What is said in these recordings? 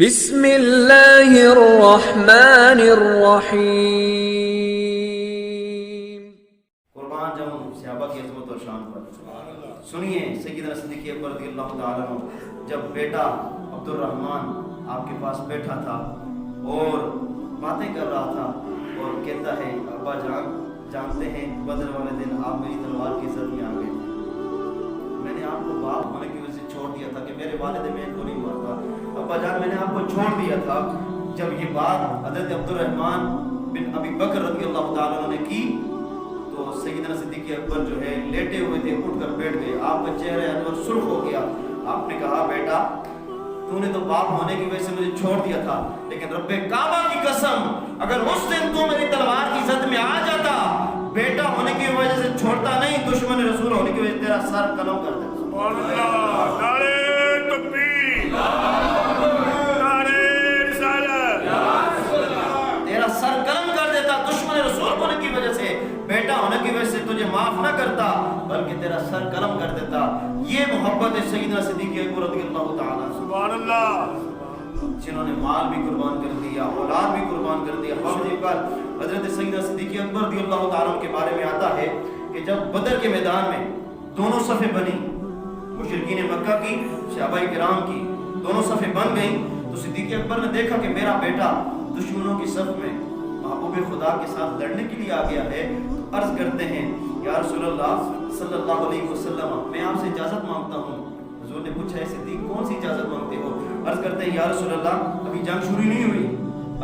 بسم اللہ الرحمن الرحیم۔ قربان جاؤں صحابہ کی عظمت اور شان پر سنیے سیدنا صدیق اکبر رضی اللہ تعالیٰ عنہ جب بیٹا عبد الرحمن آپ کے پاس بیٹھا تھا اور باتیں کر رہا تھا اور کہتا ہے ابا جان جانتے ہیں بدر والے دن آپ میری تلوار کی زد میں آ گئے تھے، میں نے آپ کو باپ ہونے کی وجہ سے چھوڑ دیا تھا کہ میرے والد میں کو نہیں مارتا، ابا جان میں نے آپ کو چھوڑ دیا تھا۔ جب یہ بات حضرت عبد الرحمن بن ابی بکر رضی اللہ تعالیٰ عنہ نے کی تو سیدنا صدیق اکبر جو ہے لیٹے ہوئے تھے، اٹھ کر بیٹھ گئے، آپ کا چہرہ انور سرخ ہو گیا۔ آپ نے کہا بیٹا تو نے تو باپ ہونے کی وجہ سے مجھے چھوڑ دیا تھا، لیکن رب کعبہ کی قسم اگر اس دن تو میری تلوار کی زد میں آ جاتا، بیٹا ہونے کی وجہ سے چھوڑتا نہیں، دشمن رسول ہونے کی وجہ سے تیرا سر قلم کر دیتا۔ نعرہ تکبیر، نعرہ رسالت، تیرا سر قلم کر دیتا، دشمن رسول ہونے کی وجہ سے، بیٹا ہونے کی وجہ سے تجھے معاف نہ کرتا بلکہ تیرا سر قلم کر دیتا۔ یہ محبت ہے سیدنا صدیق اکبر رضی اللہ تعالیٰ سبحان اللہ، جنہوں نے مال بھی قربان کر دیا، اولاد بھی قربان کر دیا۔ حضرت سیدنا صدیق اکبر رضی اللہ تعالیٰ کے بارے میں آتا ہے کہ جب بدر کے میدان میں دونوں صفیں بنی، مشرکین مکہ کی صحابہ کرام کی دونوں صفیں بن گئیں، تو صدیق اکبر نے دیکھا کہ میرا بیٹا دشمنوں کی صف میں محبوب خدا کے ساتھ لڑنے کے لیے آ گیا ہے، تو عرض کرتے ہیں یا رسول اللہ صلی اللہ علیہ وسلم میں آپ سے اجازت مانگتا ہوں۔ حضور نے پوچھا ہے صدیق کون سی اجازت مانگتے ہو؟ عرض کرتے ہیں یا رسول اللہ ابھی جنگ شروع نہیں ہوئی،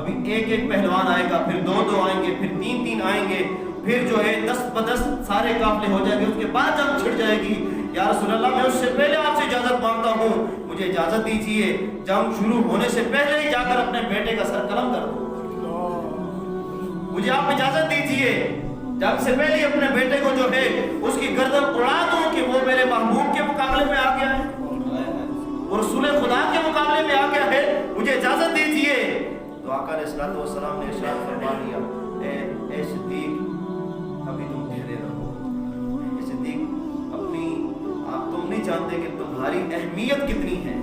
ابھی ایک ایک پہلوان آئے گا، پھر دو دو آئیں گے، پھر تین تین آئیں گے، پھر جو ہے 10 بدس سارے قافلے ہو جائیں گے، اس کے بعد جنگ چھڑ جائے گی۔ یا رسول اللہ میں اس سے پہلے آپ سے اجازت مانگتا ہوں، مجھے اجازت دیجئے جنگ شروع ہونے سے پہلے ہی جا کر اپنے بیٹے کا سر قلم کر دو۔ مجھے آپ اجازت دیجئے جنگ سے پہلے اپنے بیٹے کو جو ہے اس کی گردن اڑا دوں کہ وہ میرے محبوب کے مقابلے میں آ گیا ہے اور رسول خدا کے مقابلے میں آ گیا ہے، مجھے اجازت دیجئے۔ تو آقا علیہ الصلوۃ والسلام نے ارشاد فرما دیا اے صدیق ابھی تم ٹھہرے رہو، اے صدیق تم نہیں جانتے کہ تمہاری اہمیت کتنی ہے۔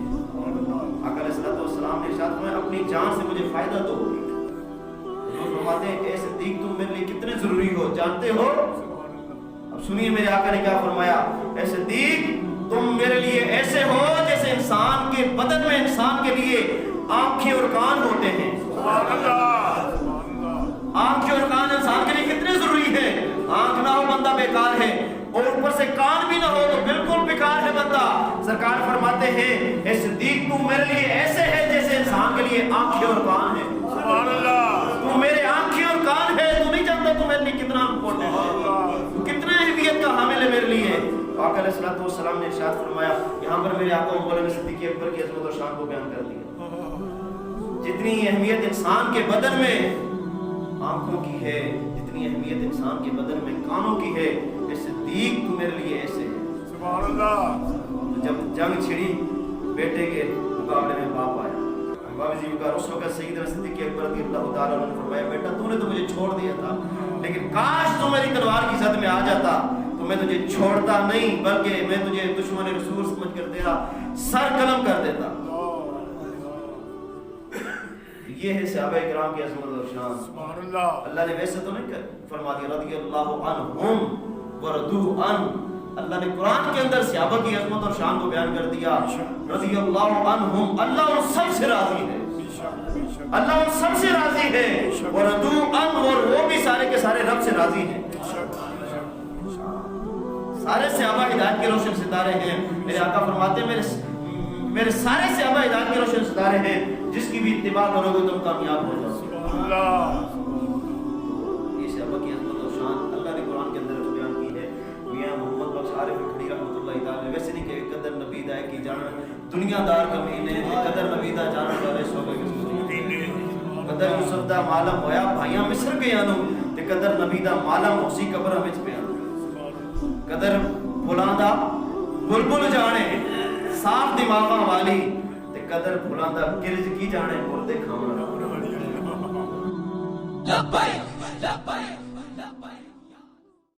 آقا علیہ الصلوۃ والسلام نے ارشاد فرمایا اپنی جان سے مجھے فائدہ دو۔ فرماتے ہیں اے صدیق تم میرے لیے کتنے ضروری ہو جانتے ہو؟ اب سنیے میرے آقا نے کیا فرمایا، اے صدیق تم میرے لیے ایسے ہو جیسے انسان کے بدن میں انسان کے لیے آنکھیں اور کان ہوتے ہیں۔ آنکھیں اور کان انسان کے لیے کتنے ضروری ہے؟ آنکھ نہ ہو بندہ بیکار ہے، اور اوپر سے کان بھی نہ ہو تو بالکل بیکار ہے بندہ۔ سرکار فرماتے ہیں اے صدیق تم میرے لیے ایسے ہے جیسے انسان کے لیے آنکھیں اور کان ہے۔ سبحان اللہ، تو میرے آنکھیں اور کان ہے، تو نہیں جانتا تو میرے لیے کتنا امپورٹنٹ ہے، تو کتنے اہمیت کا حامل ہے میرے لیے۔ آقا علیہ الصلوۃ والسلام نے ارشاد فرمایا یہاں پر میرے آقا مولانا صدیق اکبر کی عظمت اور شان کو بیان کر دیا۔ جتنی اہمیت انسان کے بدن میں آنکھوں کی ہے، جتنی اہمیت انسان کے بدن میں کانوں کی ہے، اے صدیق تو میرے لیے ایسے ہے۔ سبحان اللہ، جب جنگ چھڑی بیٹے کے مقابلے میں باپ آیا، بابا جی کا اس وقت سیدنا صدیق اکبر رضی اللہ تعالیٰ عنہ نے فرمایا بیٹا تو نے تو مجھے چھوڑ دیا تھا، لیکن کاش تو میری تلوار کی زد میں آ جاتا تو میں تجھے چھوڑتا نہیں بلکہ میں تجھے دشمن رسول سمجھ کر تیرا سر قلم کر دیتا۔ یہ ہے صحابہ کرام کی عظمت اور شان۔ سبحان اللہ، اللہ نے ویسے تو نہیں فرما دیا رضی اللہ عنہم ورضوا عنہ، اللہ نے قرآن کے اندر صحابہ کی عظمت اور شان کو بیان کر دیا رضی اللہ عنہم، اللہ ان سب سے راضی ہے، اللہ ان سب سے راضی ہے، ورضوا عنہ اور وہ بھی سارے کے سارے رب سے راضی ہیں۔ سارے صحابہ ہدایت کے روشن ستارے ہیں۔ میرے آقا فرماتے ہیں میرے سارے صحابہ ہدایت کے روشن ستارے ہیں، جس کی بھی اتباع کرو گے تم کامیاب ہو جاؤ۔ سبحان اللہ، یہ صحابہ کی عظمت اور شان اللہ نے قرآن کے اندر بیان کی ہے۔ میاں محمد بخش عارف کھڑی رحمۃ اللہ تعالی ویسے نہیں کہ قدر نبیدہ ہے کی جان دنیا دار کمینے قدر نبیدہ جان والے سوگے قدر یوسف دا مالم ہویا بھائیاں مصر گیا نو تے قدر نبیدہ مالم اسی قبر وچ پیا، قدر بھلاندہ بلبل جانے صاف دماغاں والی تے قدر بھلاندہ گرج کی جانے مردے کھاونا۔